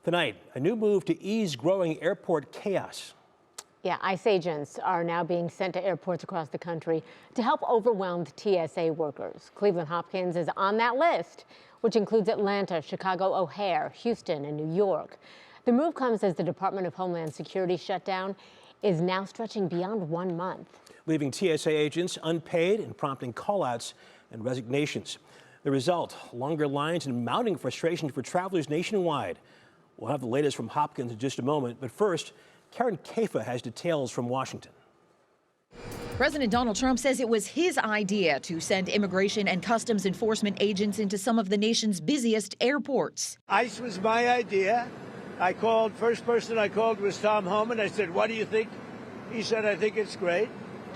Tonight, a new move to ease growing airport chaos. Yeah, ICE agents are now being sent to airports across the country to help overwhelmed TSA workers. Cleveland Hopkins is on that list, which includes Atlanta, Chicago O'Hare, Houston, and New York. The move comes as the Department of Homeland Security shutdown is now stretching beyond 1 month, Leaving TSA agents unpaid and prompting callouts and resignations. The result, longer lines and mounting frustration for travelers nationwide. We'll have the latest from Hopkins in just a moment, but first, Karen Kaifa has details from Washington. President Donald Trump says it was his idea to send immigration and customs enforcement agents into some of the nation's busiest airports. ICE was my idea. First person I called was Tom Homan. I said, what do you think? He said, I think it's great.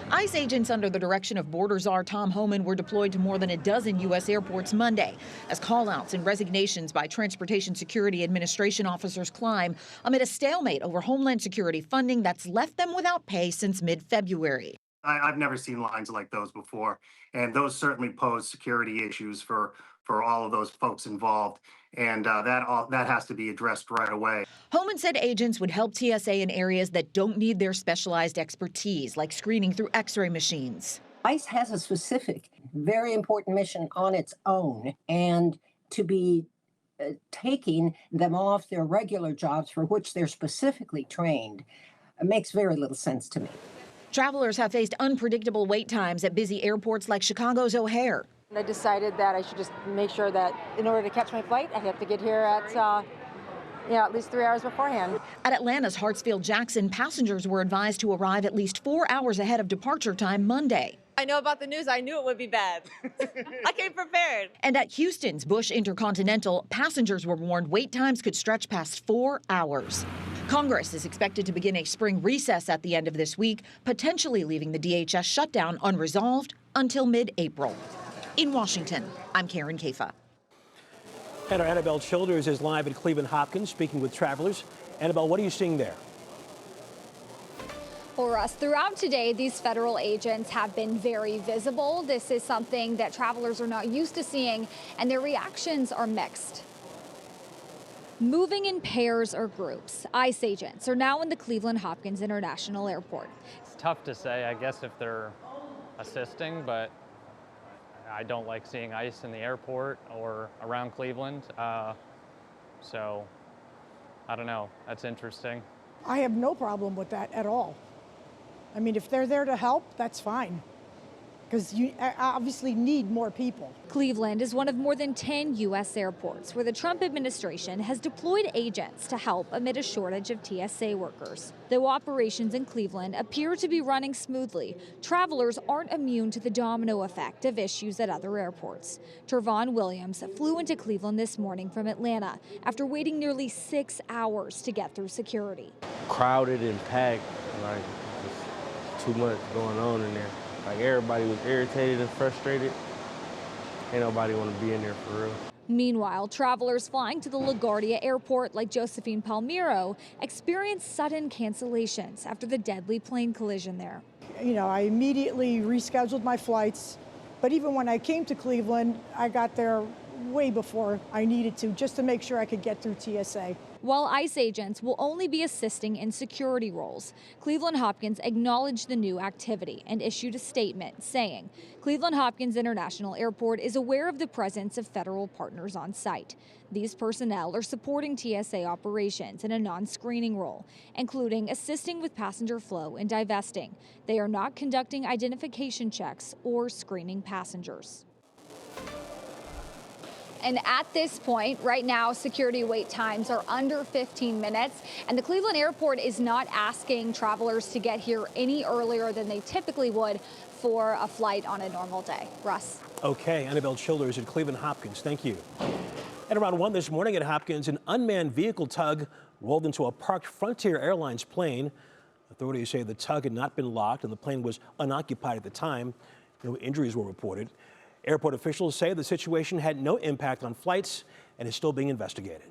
ICE agents under the direction of border czar Tom Homan were deployed to more than a dozen U.S. airports Monday as callouts and resignations by Transportation Security Administration officers climb amid a stalemate over Homeland Security funding that's left them without pay since mid-February. I've never seen lines like those before, and those certainly pose security issues for all of those folks involved, and that has to be addressed right away. Homan said agents would help TSA in areas that don't need their specialized expertise, like screening through X-ray machines. ICE has a specific, very important mission on its own, and to be taking them off their regular jobs for which they're specifically trained makes very little sense to me. Travelers have faced unpredictable wait times at busy airports like Chicago's O'Hare. I decided that I should just make sure that in order to catch my flight, I'd have to get here at least 3 hours beforehand. At Atlanta's Hartsfield-Jackson, passengers were advised to arrive at least 4 hours ahead of departure time Monday. I know about the news. I knew it would be bad. I came prepared. And at Houston's Bush Intercontinental, passengers were warned wait times could stretch past 4 hours. Congress is expected to begin a spring recess at the end of this week, potentially leaving the DHS shutdown unresolved until mid-April. In Washington, I'm Karen Kaifa. And our Annabelle Childers is live at Cleveland Hopkins speaking with travelers. Annabelle, what are you seeing there? For us, throughout today, these federal agents have been very visible. This is something that travelers are not used to seeing, and their reactions are mixed. Moving in pairs or groups, ICE agents are now in the Cleveland Hopkins International Airport. It's tough to say, I guess, if they're assisting, but I don't like seeing ICE in the airport or around Cleveland. So I don't know, that's interesting. I have no problem with that at all. I mean, if they're there to help, that's fine, because you obviously need more people. Cleveland is one of more than 10 U.S. airports where the Trump administration has deployed agents to help amid a shortage of TSA workers. Though operations in Cleveland appear to be running smoothly, travelers aren't immune to the domino effect of issues at other airports. Tervon Williams flew into Cleveland this morning from Atlanta after waiting nearly 6 hours to get through security. Crowded and packed, like too much going on in there. Like everybody was irritated and frustrated. Ain't nobody want to be in there for real. Meanwhile, travelers flying to the LaGuardia Airport like Josephine Palmiro experienced sudden cancellations after the deadly plane collision there. You know, I immediately rescheduled my flights, but even when I came to Cleveland, I got there way before I needed to, just to make sure I could get through TSA. While ICE agents will only be assisting in security roles, Cleveland Hopkins acknowledged the new activity and issued a statement saying Cleveland Hopkins International Airport is aware of the presence of federal partners on site. These personnel are supporting TSA operations in a non-screening role, including assisting with passenger flow and divesting. They are not conducting identification checks or screening passengers. And at this point, right now, security wait times are under 15 minutes, and the Cleveland Airport is not asking travelers to get here any earlier than they typically would for a flight on a normal day. Russ. Okay, Annabelle Childers at Cleveland Hopkins, thank you. At around 1 this morning at Hopkins, an unmanned vehicle tug rolled into a parked Frontier Airlines plane. Authorities say the tug had not been locked and the plane was unoccupied at the time. No injuries were reported. Airport officials say the situation had no impact on flights and is still being investigated.